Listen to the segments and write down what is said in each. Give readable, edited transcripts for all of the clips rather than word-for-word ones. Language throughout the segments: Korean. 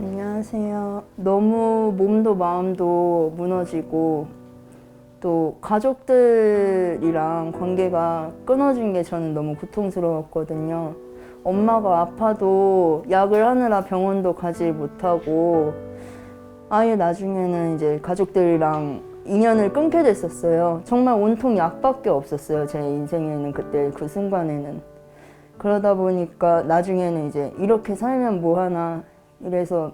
안녕하세요. 너무 몸도 마음도 무너지고 또 가족들이랑 관계가 끊어진 게 저는 너무 고통스러웠거든요. 엄마가 아파도 약을 하느라 병원도 가지 못하고 아예 나중에는 이제 가족들이랑 인연을 끊게 됐었어요. 정말 온통 약밖에 없었어요. 제 인생에는 그때 그 순간에는. 그러다 보니까 나중에는 이제 이렇게 살면 뭐하나 이래서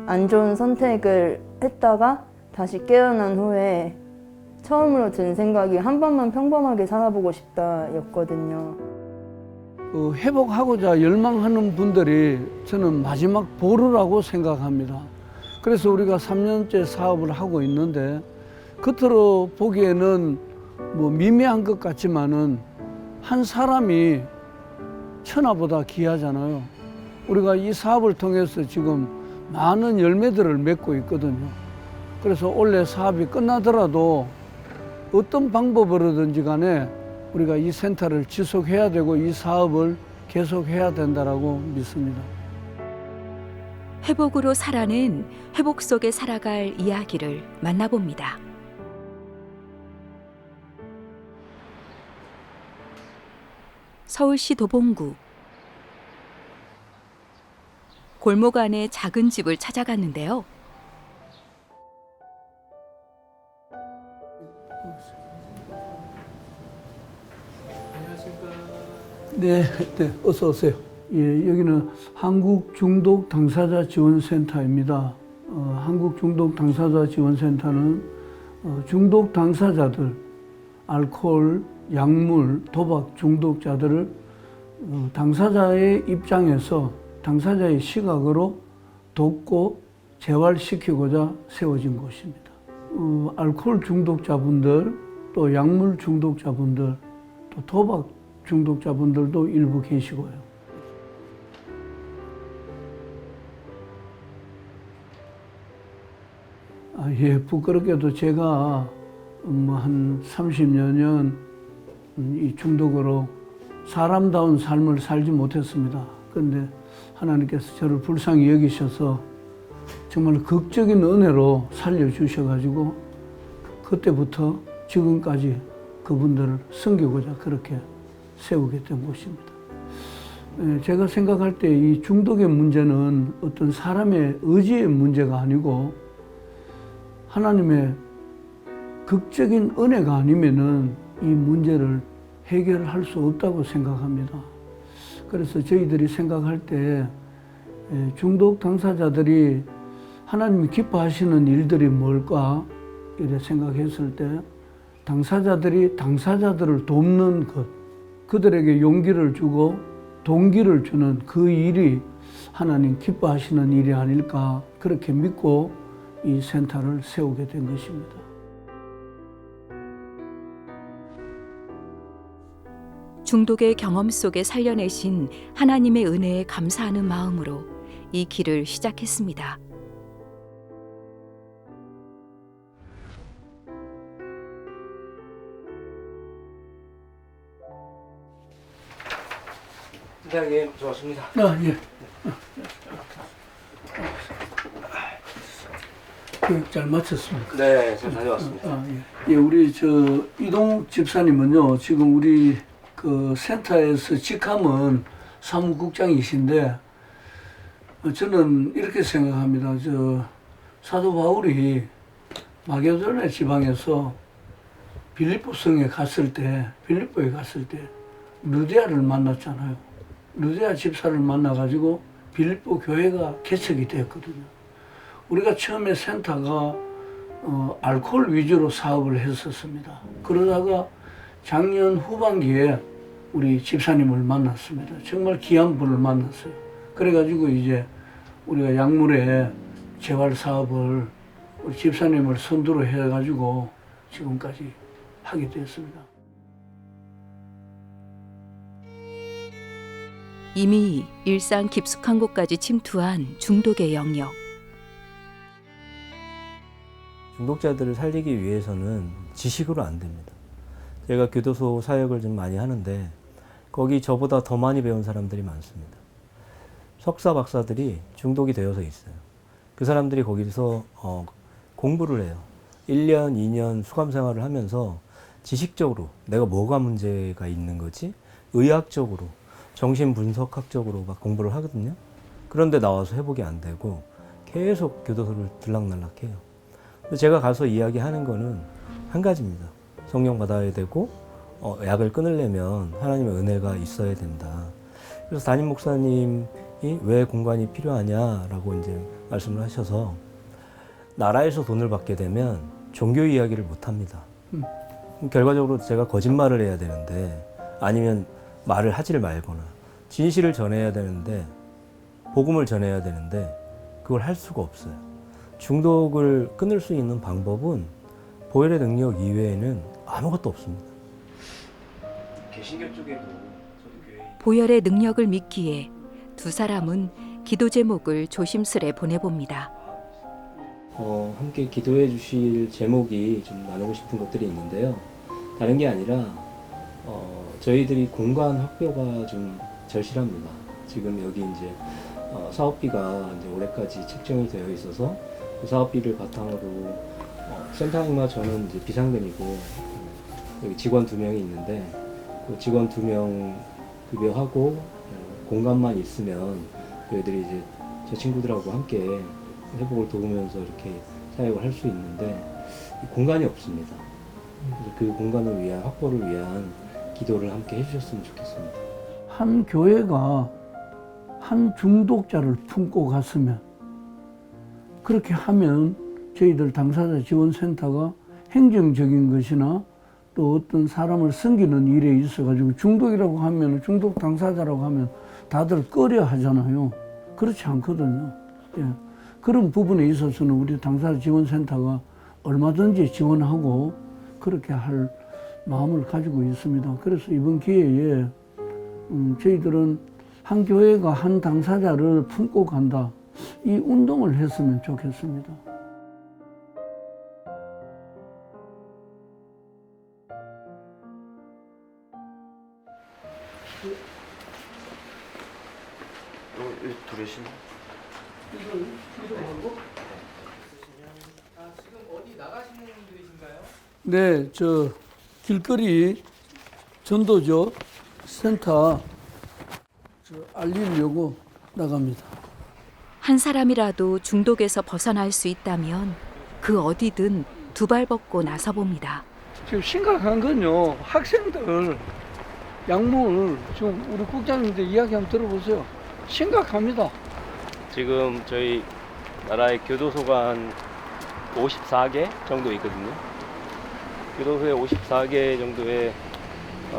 안 좋은 선택을 했다가 다시 깨어난 후에 처음으로 든 생각이 한 번만 평범하게 살아보고 싶다였거든요. 회복하고자 열망하는 분들이 저는 마지막 보루라고 생각합니다. 그래서 우리가 3년째 사업을 하고 있는데 겉으로 보기에는 뭐 미미한 것 같지만은 한 사람이 천하보다 귀하잖아요. 우리가 이 사업을 통해서 지금 많은 열매들을 맺고 있거든요. 그래서 원래 사업이 끝나더라도 어떤 방법으로든지 간에 우리가 이 센터를 지속해야 되고 이 사업을 계속해야 된다고 믿습니다. 회복으로 살아낸 회복 속에 살아갈 이야기를 만나봅니다. 서울시 도봉구 골목 안의 작은 집을 찾아갔는데요. 네, 어서 오세요. 예, 여기는 한국중독당사자지원센터입니다. 한국중독당사자지원센터는 중독 당사자들, 알코올, 약물, 도박 중독자들을 당사자의 입장에서 당사자의 시각으로 돕고 재활시키고자 세워진 곳입니다. 알코올 중독자분들, 또 약물 중독자분들, 또 도박 중독자분들도 일부 계시고요. 예, 부끄럽게도 제가 한 30여 년 이 중독으로 사람다운 삶을 살지 못했습니다. 그런데 하나님께서 저를 불쌍히 여기셔서 정말 극적인 은혜로 살려주셔가지고 그때부터 지금까지 그분들을 섬기고자 그렇게 세우게 된 곳입니다. 제가 생각할 때 이 중독의 문제는 어떤 사람의 의지의 문제가 아니고 하나님의 극적인 은혜가 아니면은 이 문제를 해결할 수 없다고 생각합니다. 그래서 저희들이 생각할 때 중독 당사자들이 하나님이 기뻐하시는 일들이 뭘까 이렇게 생각했을 때 당사자들이 당사자들을 돕는 것, 그들에게 용기를 주고 동기를 주는 그 일이 하나님 기뻐하시는 일이 아닐까 그렇게 믿고 이 센터를 세우게 된 것입니다. 중독의 경험 속에 살려내신 하나님의 은혜에 감사하는 마음으로 이 길을 시작했습니다. 팀장님, 좋았습니다. 예. 교육 잘 마쳤습니까? 네, 잘 다녀왔습니다. 예. 예, 우리 이동욱 집사님은요, 지금 우리 그 센터에서 직함은 사무국장이신데, 저는 이렇게 생각합니다. 사도 바울이 마게도냐 지방에서 빌립보에 갔을 때 루디아를 만났잖아요. 루디아 집사를 만나가지고 빌립보 교회가 개척이 되었거든요. 우리가 처음에 센터가 알코올 위주로 사업을 했었습니다. 그러다가 작년 후반기에 우리 집사님을 만났습니다. 정말 귀한 분을 만났어요. 그래가지고 이제 우리가 약물의 재활 사업을 우리 집사님을 선두로 해가지고 지금까지 하게 됐습니다. 이미 일상 깊숙한 곳까지 침투한 중독의 영역. 중독자들을 살리기 위해서는 지식으로 안 됩니다. 제가 교도소 사역을 좀 많이 하는데 거기 저보다 더 많이 배운 사람들이 많습니다. 석사 박사들이 중독이 되어서 있어요. 그 사람들이 거기서 공부를 해요. 1년, 2년 수감 생활을 하면서 지식적으로 내가 뭐가 문제가 있는 거지? 의학적으로, 정신분석학적으로 막 공부를 하거든요. 그런데 나와서 회복이 안 되고 계속 교도소를 들락날락해요. 근데 제가 가서 이야기하는 거는 한 가지입니다. 성령 받아야 되고 약을 끊으려면 하나님의 은혜가 있어야 된다. 그래서 담임 목사님이 왜 공간이 필요하냐라고 이제 말씀을 하셔서 나라에서 돈을 받게 되면 종교 이야기를 못 합니다. 결과적으로 제가 거짓말을 해야 되는데 아니면 말을 하지를 말거나 진실을 전해야 되는데 복음을 전해야 되는데 그걸 할 수가 없어요. 중독을 끊을 수 있는 방법은 보혈의 능력 이외에는 아무것도 없습니다. 개신교 쪽에도 저도 교회 보혈의 능력을 믿기에 두 사람은 기도 제목을 조심스레 보내봅니다. 함께 기도해 주실 제목이 좀 나누고 싶은 것들이 있는데요. 다른 게 아니라 저희들이 공간 확보가 좀 절실합니다. 지금 여기 이제 사업비가 이제 올해까지 책정이 되어 있어서 그 사업비를 바탕으로 센터장과 저는 이제 비상근이고 여기 직원 2명이 있는데 그 직원 2명 급여하고 공간만 있으면 저희들이 이제 저 친구들하고 함께 회복을 도우면서 이렇게 사역을 할 수 있는데 공간이 없습니다. 그래서 그 공간을 위한 확보를 위한 기도를 함께 해주셨으면 좋겠습니다. 한 교회가 한 중독자를 품고 갔으면 그렇게 하면 저희들 당사자 지원센터가 행정적인 것이나 또 어떤 사람을 섬기는 일에 있어가지고 중독이라고 하면 중독 당사자라고 하면 다들 꺼려 하잖아요. 그렇지 않거든요. 예. 그런 부분에 있어서는 우리 당사자 지원센터가 얼마든지 지원하고 그렇게 할 마음을 가지고 있습니다. 그래서 이번 기회에 저희들은 한 교회가 한 당사자를 품고 간다. 이 운동을 했으면 좋겠습니다. 여기 들으시나? 지금 어디 나가시는 분들이신가요? 네, 저 길거리 전도죠 센터 알리려고 나갑니다. 한 사람이라도 중독에서 벗어날 수 있다면 그 어디든 두 발 벗고 나서봅니다. 지금 심각한 건요, 학생들 약물 지금 우리 국장님들 이야기 한번 들어보세요. 심각합니다. 지금 저희 나라의 교도소가 한 54개 정도 있거든요. 교도소에 54개 정도의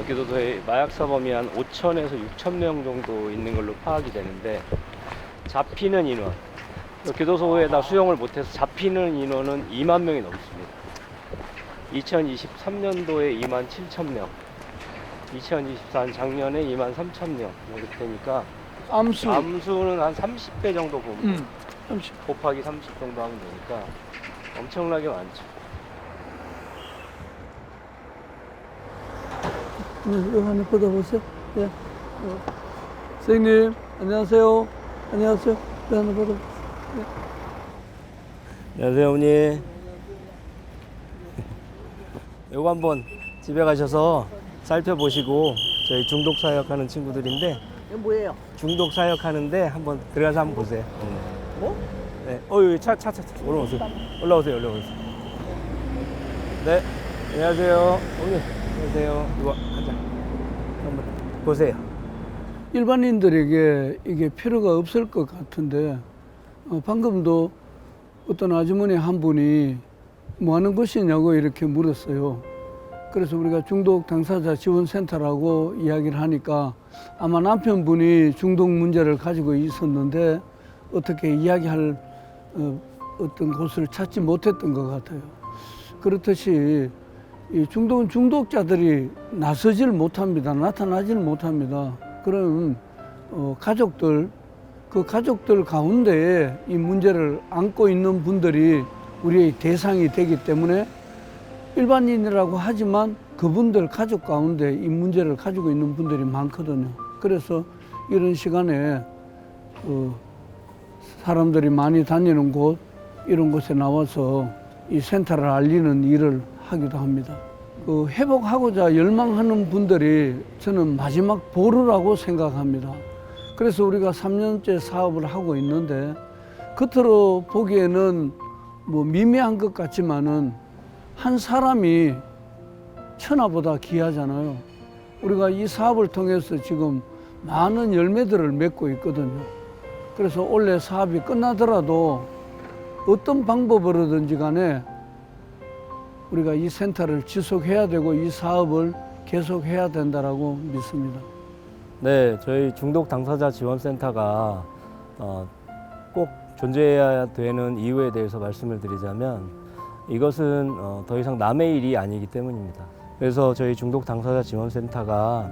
교도소에 마약 사범이 한 5천에서 6천 명 정도 있는 걸로 파악이 되는데 잡히는 인원, 교도소에다 수용을 못해서 잡히는 인원은 2만 명이 넘습니다. 2023년도에 2만 7천 명, 2024년 작년에 2만 3천 명 이렇게 되니까 암수는 한 30배 정도 보면 30. 곱하기 30 정도 하면 되니까 엄청나게 많죠. 네, 여기 하나 받아보세요. 예. 선생님, 안녕하세요. 안녕하세요. 여기 하나 받아보세요. 안녕하세요, 어머니. 요거 한번 집에 가셔서 살펴보시고 저희 중독 사역하는 친구들인데 이거 뭐예요? 중독 사역하는데 한번 들어가서 한번 보세요. 뭐? 네. 여기 차 올라오세요. 올라오세요. 네. 안녕하세요. 어머니. 안녕하세요. 이거 가자. 한번 보세요. 일반인들에게 이게 필요가 없을 것 같은데 방금도 어떤 아주머니 한 분이 뭐 하는 것이냐고 이렇게 물었어요. 그래서 우리가 중독 당사자 지원센터라고 이야기를 하니까 아마 남편분이 중독 문제를 가지고 있었는데 어떻게 이야기할 어떤 곳을 찾지 못했던 것 같아요. 그렇듯이 이 중독은 중독자들이 나서질 못합니다. 나타나질 못합니다. 그런 가족들, 그 가족들 가운데에 이 문제를 안고 있는 분들이 우리의 대상이 되기 때문에 일반인이라고 하지만 그분들 가족 가운데 이 문제를 가지고 있는 분들이 많거든요. 그래서 이런 시간에 사람들이 많이 다니는 곳 이런 곳에 나와서 이 센터를 알리는 일을 하기도 합니다. 회복하고자 열망하는 분들이 저는 마지막 보루라고 생각합니다. 그래서 우리가 3년째 사업을 하고 있는데 겉으로 보기에는 뭐 미미한 것 같지만은 한 사람이 천하보다 귀하잖아요. 우리가 이 사업을 통해서 지금 많은 열매들을 맺고 있거든요. 그래서 원래 사업이 끝나더라도 어떤 방법으로든지 간에 우리가 이 센터를 지속해야 되고 이 사업을 계속해야 된다라고 믿습니다. 네, 저희 중독 당사자 지원센터가 꼭 존재해야 되는 이유에 대해서 말씀을 드리자면 이것은 더 이상 남의 일이 아니기 때문입니다. 그래서 저희 중독 당사자 지원센터가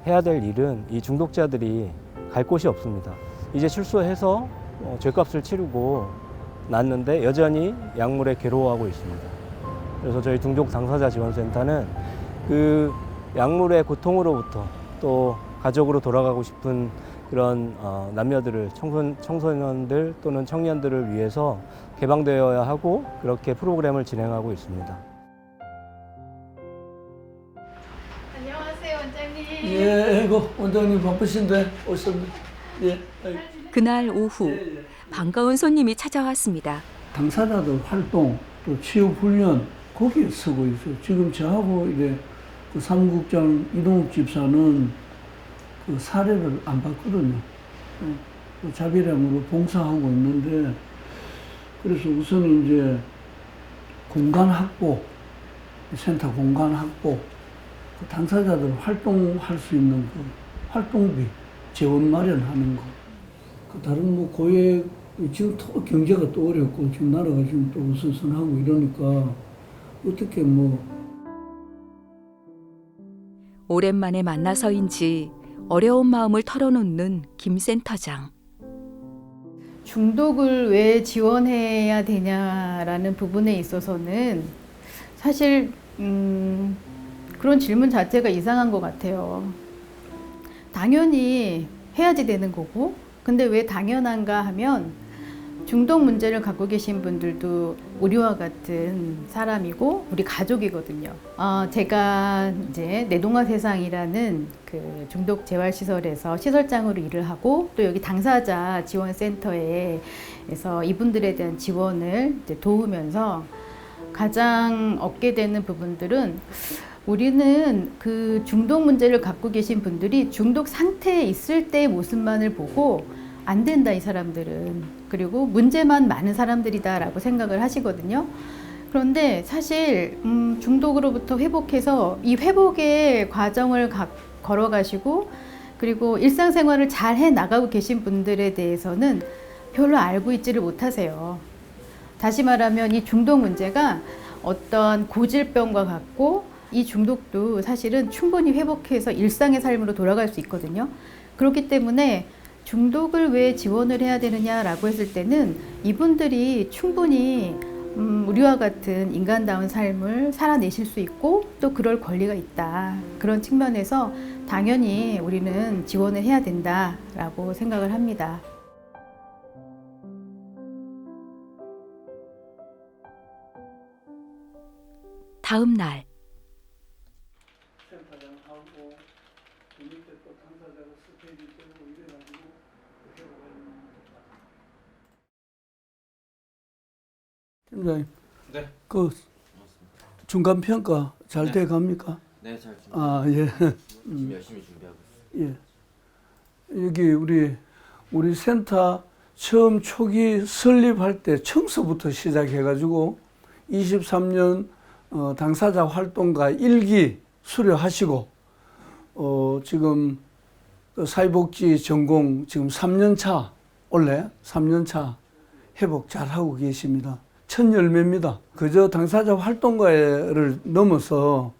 해야 될 일은 이 중독자들이 갈 곳이 없습니다. 이제 출소해서 죄값을 치르고 났는데 여전히 약물에 괴로워하고 있습니다. 그래서 저희 중독 당사자 지원센터는 그 약물의 고통으로부터 또 가족으로 돌아가고 싶은 그런 남녀들을 청소년들 또는 청년들을 위해서 개방되어야 하고 그렇게 프로그램을 진행하고 있습니다. 안녕하세요, 원장님. 예, 원장님 바쁘신데 오셨네. 예. 그날 오후 반가운 손님이 찾아왔습니다. 당사자들 활동 또 취업 훈련 거기에 쓰고 있어요. 지금 저하고 이제 그 사무국장 이동욱 집사는 그 사례를 안 받거든요. 그 자비량으로 봉사하고 있는데 그래서 우선 이제 공간 확보, 센터 공간 확보, 그 당사자들 활동할 수 있는 그 활동비 재원 마련하는 거. 그 다른 뭐 고액 지금 또 경제가 또 어렵고 지금 나라가 지금 또 어수선하고 이러니까 어떻게 뭐 오랜만에 만나서인지 어려운 마음을 털어놓는 김 센터장. 중독을 왜 지원해야 되냐라는 부분에 있어서는 사실 그런 질문 자체가 이상한 것 같아요. 당연히 해야지 되는 거고, 근데 왜 당연한가 하면 중독 문제를 갖고 계신 분들도 우리와 같은 사람이고 우리 가족이거든요. 제가 이제 내동아세상이라는 그 중독 재활 시설에서 시설장으로 일을 하고 또 여기 당사자 지원센터에서 이분들에 대한 지원을 이제 도우면서 가장 얻게 되는 부분들은 우리는 그 중독 문제를 갖고 계신 분들이 중독 상태에 있을 때의 모습만을 보고 안 된다, 이 사람들은. 그리고 문제만 많은 사람들이다라고 생각을 하시거든요. 그런데 사실 중독으로부터 회복해서 이 회복의 과정을 걸어가시고 그리고 일상생활을 잘 해나가고 계신 분들에 대해서는 별로 알고 있지를 못하세요. 다시 말하면 이 중독 문제가 어떤 고질병과 같고 이 중독도 사실은 충분히 회복해서 일상의 삶으로 돌아갈 수 있거든요. 그렇기 때문에 중독을 왜 지원을 해야 되느냐라고 했을 때는 이분들이 충분히 우리와 같은 인간다운 삶을 살아내실 수 있고 또 그럴 권리가 있다. 그런 측면에서 당연히 우리는 지원을 해야 된다라고 생각을 합니다. 다음 날 팀장님, 네. 그 중간 평가 잘 돼 갑니까? 네, 잘 준비. 예. 열심히 준비하고 있어요. 예. 여기 우리 센터 처음 초기 설립할 때 청소부터 시작해가지고 23년 당사자 활동가 1기 수료하시고 지금 사회복지 전공 지금 3년차 원래 3년차 회복 잘 하고 계십니다. 첫 열매입니다. 그저 당사자 활동가를 넘어서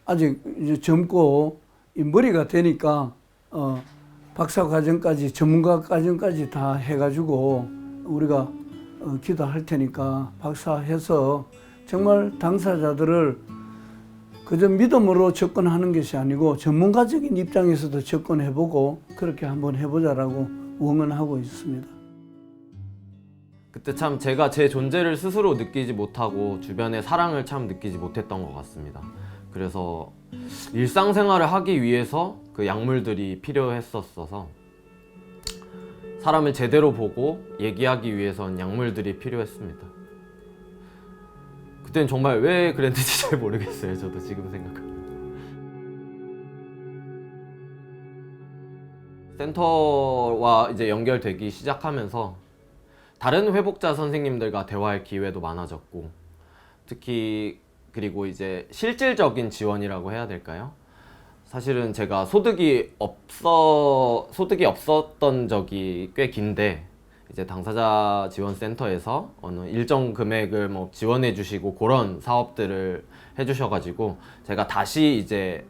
아직 이제 젊고 이 머리가 되니까 박사 과정까지 전문가 과정까지 다 해가지고 우리가 기도할 테니까 박사해서 정말 당사자들을 그저 믿음으로 접근하는 것이 아니고 전문가적인 입장에서도 접근해보고 그렇게 한번 해보자라고 응원하고 있습니다. 그때 참 제가 제 존재를 스스로 느끼지 못하고 주변의 사랑을 참 느끼지 못했던 것 같습니다. 그래서 일상생활을 하기 위해서 그 약물들이 필요했었어서 사람을 제대로 보고 얘기하기 위해선 약물들이 필요했습니다. 그때는 정말 왜 그랬는지 잘 모르겠어요. 저도 지금 생각하면. 센터와 이제 연결되기 시작하면서 다른 회복자 선생님들과 대화할 기회도 많아졌고, 특히 그리고 이제 실질적인 지원이라고 해야 될까요? 사실은 제가 소득이 없었던 적이 꽤 긴데, 이제 당사자 지원센터에서 어느 일정 금액을 뭐 지원해 주시고 그런 사업들을 해 주셔가지고 제가 다시 이제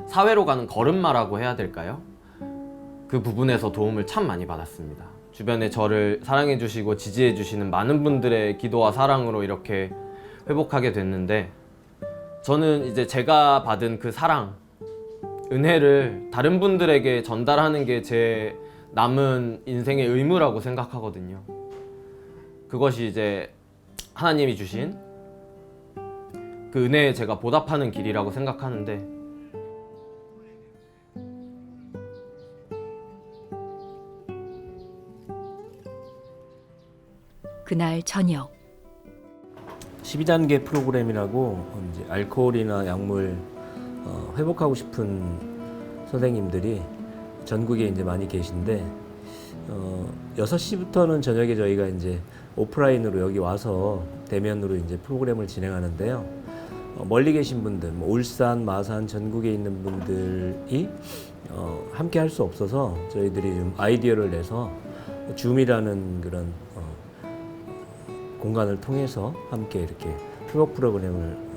사회로 가는 걸음마라고 해야 될까요? 그 부분에서 도움을 참 많이 받았습니다. 주변에 저를 사랑해 주시고 지지해 주시는 많은 분들의 기도와 사랑으로 이렇게 회복하게 됐는데, 저는 이제 제가 받은 그 사랑, 은혜를 다른 분들에게 전달하는 게 제 남은 인생의 의무라고 생각하거든요. 그것이 이제 하나님이 주신 그 은혜에 제가 보답하는 길이라고 생각하는데, 그날 저녁 12단계 프로그램이라고 이제 알코올이나 약물 회복하고 싶은 선생님들이 전국에 이제 많이 계신데 6시부터는 저녁에 저희가 이제 오프라인으로 여기 와서 대면으로 이제 프로그램을 진행하는데요. 멀리 계신 분들, 뭐 울산, 마산, 전국에 있는 분들이 함께 할 수 없어서 저희들이 좀 아이디어를 내서 줌이라는 그런 공간을 통해서 함께 이렇게 회복 프로그램을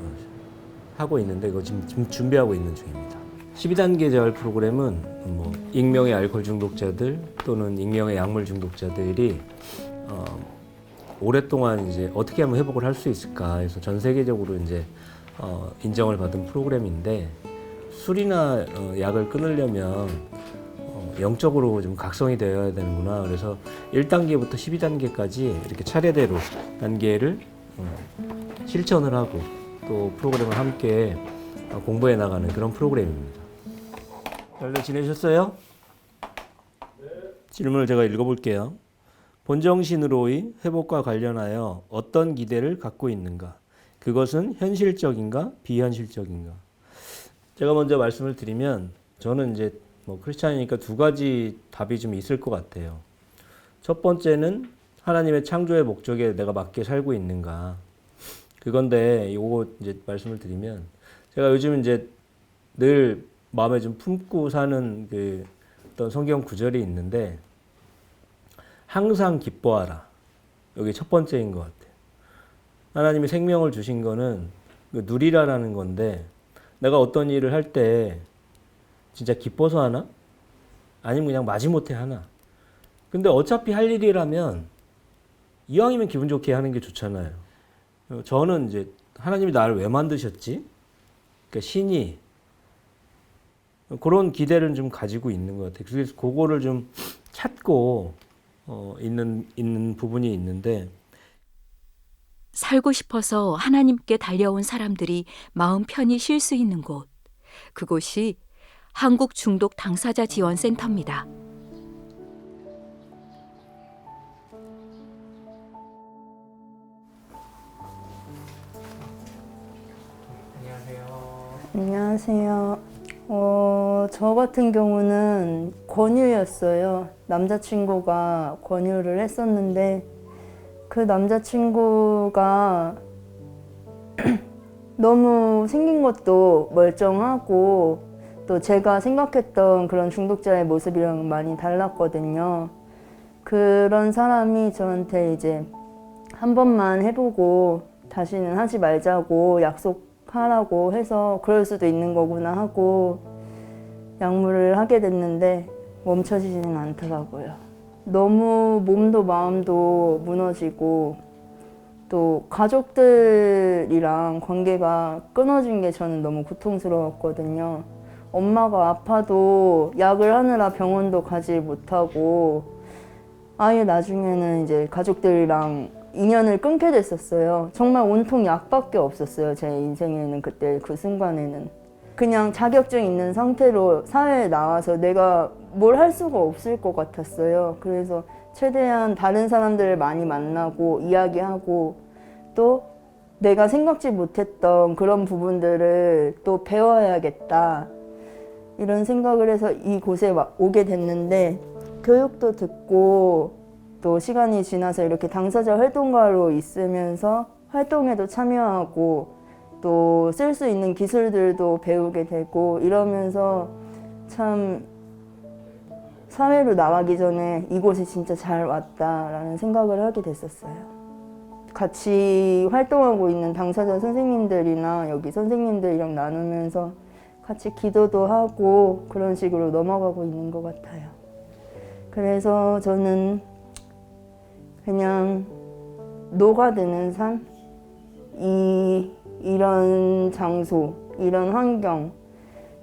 하고 있는데 그거 지금 준비하고 있는 중입니다. 12단계 재활 프로그램은 뭐 익명의 알코올 중독자들 또는 익명의 약물 중독자들이 오랫동안 이제 어떻게 하면 회복을 할 수 있을까 해서 전 세계적으로 이제 인정을 받은 프로그램인데, 술이나 약을 끊으려면 영적으로 좀 각성이 되어야 되는구나. 그래서 1단계부터 12단계까지 이렇게 차례대로 단계를 실천을 하고 또 프로그램을 함께 공부해 나가는 그런 프로그램입니다. 잘들 지내셨어요? 네. 질문을 제가 읽어볼게요. 본정신으로의 회복과 관련하여 어떤 기대를 갖고 있는가? 그것은 현실적인가 비현실적인가? 제가 먼저 말씀을 드리면 저는 이제 뭐 크리스찬이니까 두 가지 답이 좀 있을 것 같아요. 첫 번째는 하나님의 창조의 목적에 내가 맞게 살고 있는가? 그건데 요거 이제 말씀을 드리면 제가 요즘 이제 늘 마음에 좀 품고 사는 그 어떤 성경 구절이 있는데, 항상 기뻐하라. 여기 첫 번째인 것 같아요. 하나님이 생명을 주신 거는 누리라라는 건데, 내가 어떤 일을 할 때 진짜 기뻐서 하나? 아니면 그냥 마지못해 하나? 근데 어차피 할 일이라면 이왕이면 기분 좋게 하는 게 좋잖아요. 저는 이제 하나님이 나를 왜 만드셨지? 그러니까 신이 그런 기대를 좀 가지고 있는 것 같아요. 그래서 그거를 좀 찾고 있는 부분이 있는데, 살고 싶어서 하나님께 달려온 사람들이 마음 편히 쉴 수 있는 곳, 그곳이 한국 중독 당사자 지원센터입니다. 안녕하세요. 저 같은 경우는 권유였어요. 남자친구가 권유를 했었는데, 그 남자친구가 너무 생긴 것도 멀쩡하고 또 제가 생각했던 그런 중독자의 모습이랑 많이 달랐거든요. 그런 사람이 저한테 이제 한 번만 해보고 다시는 하지 말자고 약속하라고 해서 그럴 수도 있는 거구나 하고 약물을 하게 됐는데 멈춰지지는 않더라고요. 너무 몸도 마음도 무너지고 또 가족들이랑 관계가 끊어진 게 저는 너무 고통스러웠거든요. 엄마가 아파도 약을 하느라 병원도 가지 못하고 아예 나중에는 이제 가족들이랑 인연을 끊게 됐었어요. 정말 온통 약밖에 없었어요. 제 인생에는 그때 그 순간에는. 그냥 자격증 있는 상태로 사회에 나와서 내가 뭘 할 수가 없을 것 같았어요. 그래서 최대한 다른 사람들을 많이 만나고 이야기하고 또 내가 생각지 못했던 그런 부분들을 또 배워야겠다. 이런 생각을 해서 이곳에 오게 됐는데 교육도 듣고 또 시간이 지나서 이렇게 당사자 활동가로 있으면서 활동에도 참여하고 또 쓸 수 있는 기술들도 배우게 되고 이러면서 참 사회로 나가기 전에 이곳에 진짜 잘 왔다라는 생각을 하게 됐었어요. 같이 활동하고 있는 당사자 선생님들이나 여기 선생님들이랑 나누면서 같이 기도도 하고 그런 식으로 넘어가고 있는 것 같아요. 그래서 저는 그냥 녹아드는 삶? 이런 장소, 이런 환경,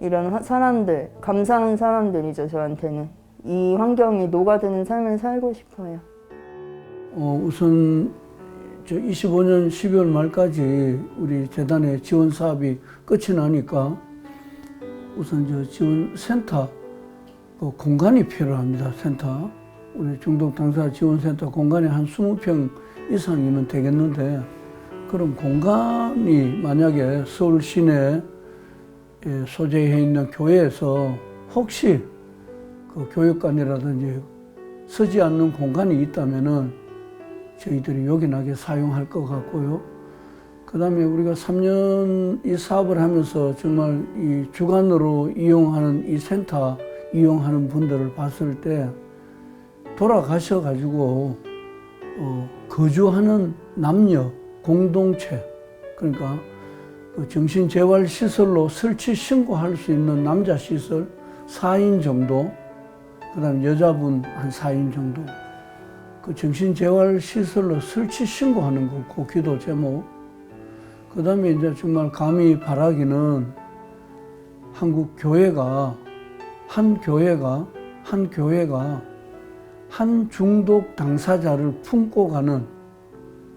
이런 사람들, 감사한 사람들이죠, 저한테는. 이 환경에 녹아드는 삶을 살고 싶어요. 우선 25년 12월 말까지 우리 재단의 지원 사업이 끝이 나니까 우선 지원센터 공간이 필요합니다. 센터. 우리 중독 당사자 지원센터 공간이 한 20평 이상이면 되겠는데 그런 공간이 만약에 서울 시내에 소재해 있는 교회에서 혹시 그 교육관이라든지 서지 않는 공간이 있다면은 저희들이 요긴하게 사용할 것 같고요. 그 다음에 우리가 3년 이 사업을 하면서 정말 이 주간으로 이용하는 이 센터 이용하는 분들을 봤을 때 돌아가셔가지고 거주하는 남녀 공동체, 그러니까 그 정신재활시설로 설치 신고할 수 있는 남자 시설 4인 정도, 그 다음에 여자분 한 4인 정도, 그 정신재활시설로 설치 신고하는 거, 그 기도 제목. 그 다음에 이제 정말 감히 바라기는 한국 교회가, 한 중독 당사자를 품고 가는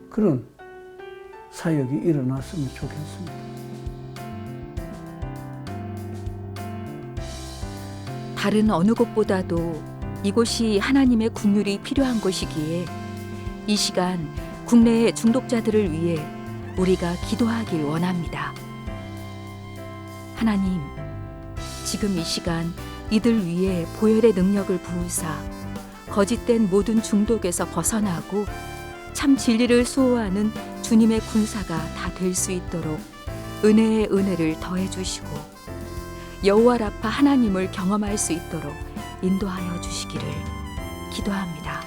그런 사역이 일어났으면 좋겠습니다. 다른 어느 곳보다도 이곳이 하나님의 국률이 필요한 곳이기에 이 시간 국내의 중독자들을 위해 우리가 기도하길 원합니다. 하나님, 지금 이 시간 이들 위해 보혈의 능력을 부으사 거짓된 모든 중독에서 벗어나고 참 진리를 수호하는 주님의 군사가 다 될 수 있도록 은혜의 은혜를 더해 주시고 여호와 라파 하나님을 경험할 수 있도록 인도하여 주시기를 기도합니다.